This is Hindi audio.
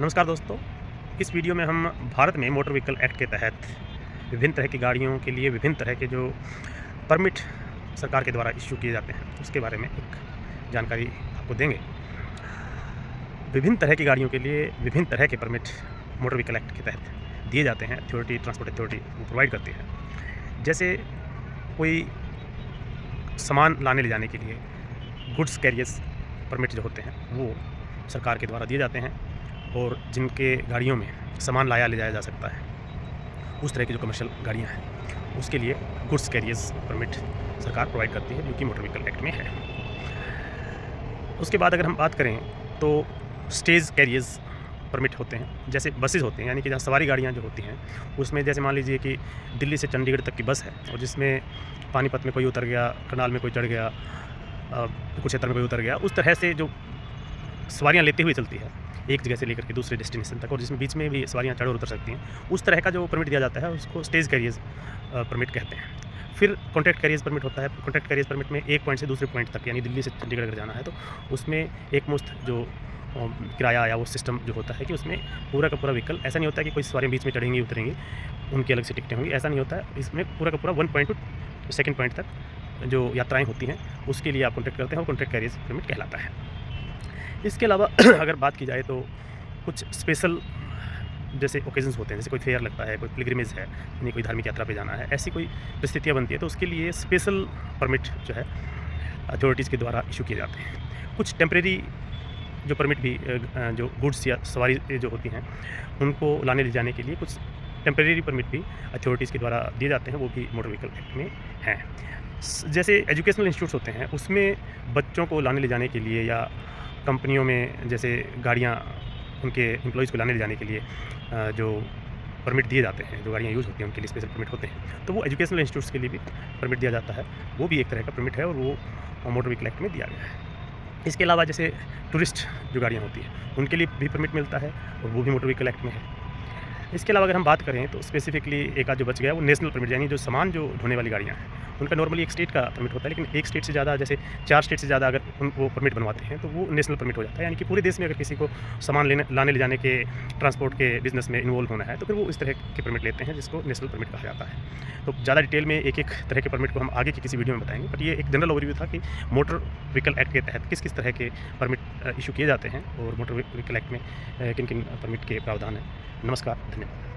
नमस्कार दोस्तों, इस वीडियो में हम भारत में मोटर व्हीकल एक्ट के तहत विभिन्न तरह की गाड़ियों के लिए विभिन्न तरह के जो परमिट सरकार के द्वारा इश्यू किए जाते हैं उसके बारे में एक जानकारी आपको देंगे। विभिन्न तरह की गाड़ियों के लिए विभिन्न तरह के परमिट मोटर व्हीकल एक्ट के तहत दिए जाते हैं। अथॉरिटी, ट्रांसपोर्ट अथॉरिटी वो प्रोवाइड करती है। जैसे कोई सामान लाने ले जाने के लिए गुड्स कैरियर्स परमिट जो होते हैं वो सरकार के द्वारा दिए जाते हैं, और जिनके गाड़ियों में सामान लाया ले जाया जा सकता है उस तरह की जो कमर्शियल गाड़ियां हैं उसके लिए गुड्स कैरियर्स परमिट सरकार प्रोवाइड करती है, जो कि मोटर व्हीकल एक्ट में है। उसके बाद अगर हम बात करें तो स्टेज कैरियर्स परमिट होते हैं। जैसे बसेस होते हैं, यानी कि जहाँ सवारी गाड़ियाँ जो होती हैं उसमें जैसे मान लीजिए कि दिल्ली से चंडीगढ़ तक की बस है और जिसमें पानीपत में कोई उतर गया, करनाल में कोई चढ़ गया, कुरुक्षेत्र में कोई उतर गया, उस तरह से जो सवारियाँ लेते हुए चलती है एक जगह से लेकर के दूसरे डेस्टिनेशन तक, और जिसमें बीच में भी सवारियाँ चढ़ और उतर सकती हैं, उस तरह का जो परमिट दिया जाता है उसको स्टेज कैरियर्स परमिट कहते हैं। फिर कॉन्ट्रैक्ट कैरियर्स परमिट होता है। कॉन्ट्रैक्ट कैरियर्स परमिट में एक पॉइंट से दूसरे पॉइंट तक, यानी दिल्ली से चंडीगढ़ अगर जाना है तो उसमें एक मुश्त जो किराया या वो सिस्टम जो होता है कि उसमें पूरा का पूरा व्हीकल, ऐसा नहीं होता है कि कोई सवारियाँ बीच में चढ़ेंगी उतरेंगी, उनकी अलग से टिकटें होंगी, ऐसा नहीं होता है। इसमें पूरा का पूरा 1 पॉइंट टू सेकंड पॉइंट तक जो यात्राएँ होती हैं उसके लिए आप कॉन्ट्रैक्ट करते हैं और कॉन्ट्रैक्ट कैरियर्स परमिट कहलाता है। इसके अलावा अगर बात की जाए तो कुछ स्पेशल जैसे ओकेजन्स होते हैं, जैसे कोई फेयर लगता है, कोई पिलग्रिमेज है, यानी कोई धार्मिक यात्रा पे जाना है, ऐसी कोई परिस्थितियाँ बनती है तो उसके लिए स्पेशल परमिट जो है अथॉरिटीज़ के द्वारा इशू किए जाते हैं। कुछ टेम्परेरी जो परमिट भी जो गुड्स या सवारी जो होती हैं उनको लाने ले जाने के लिए कुछ टेम्परेरी परमिट भी अथॉरिटीज़ के द्वारा दिए जाते हैं, वो भी मोटर व्हीकल एक्ट में हैं। जैसे एजुकेशनल इंस्टीट्यूट्स होते हैं उसमें बच्चों को लाने ले जाने के लिए, या कंपनियों में जैसे गाड़ियाँ उनके एम्प्लॉयज़ को लाने ले जाने के लिए जो परमिट दिए जाते हैं, जो गाड़ियाँ यूज़ होती हैं उनके लिए स्पेशल परमिट होते हैं, तो वो एजुकेशनल इंस्टीट्यूट्स के लिए भी परमिट दिया जाता है। वो भी एक तरह का परमिट है और वो मोटर व्हीकल एक्ट में दिया गया है। इसके अलावा जैसे टूरिस्ट जो गाड़ियाँ होती हैं उनके लिए भी परमिट मिलता है और वो भी मोटर व्हीकल एक्ट में है। इसके अलावा अगर हम बात करें तो स्पेसिफिकली एक आध जो बच गया वो नेशनल परमिट, यानी जो सामान जो ढोने वाली गाड़ियाँ हैं उनका नॉर्मली एक स्टेट का परमिट होता है, लेकिन एक स्टेट से ज़्यादा, जैसे 4 स्टेट से ज़्यादा अगर वो परमिट बनवाते हैं तो वो नेशनल परमिट हो जाता है। यानी कि पूरे देश में अगर किसी को सामान लाने ले जाने के, ट्रांसपोर्ट के बिजनेस में इन्वॉल्व होना है तो फिर वो इस तरह के परमिट लेते हैं जिसको नेशनल परमिट कहा जाता है। तो ज़्यादा डिटेल में एक एक तरह के परमिट को हम आगे की किसी वीडियो में बताएंगे, बट ये एक जनरल ओवरव्यू था कि मोटर व्हीकल एक्ट के तहत किस किस तरह के परमिट इशू किए जाते हैं और मोटर व्हीकल एक्ट में किन किन परमिट के प्रावधान हैं। नमस्कार, धन्यवाद।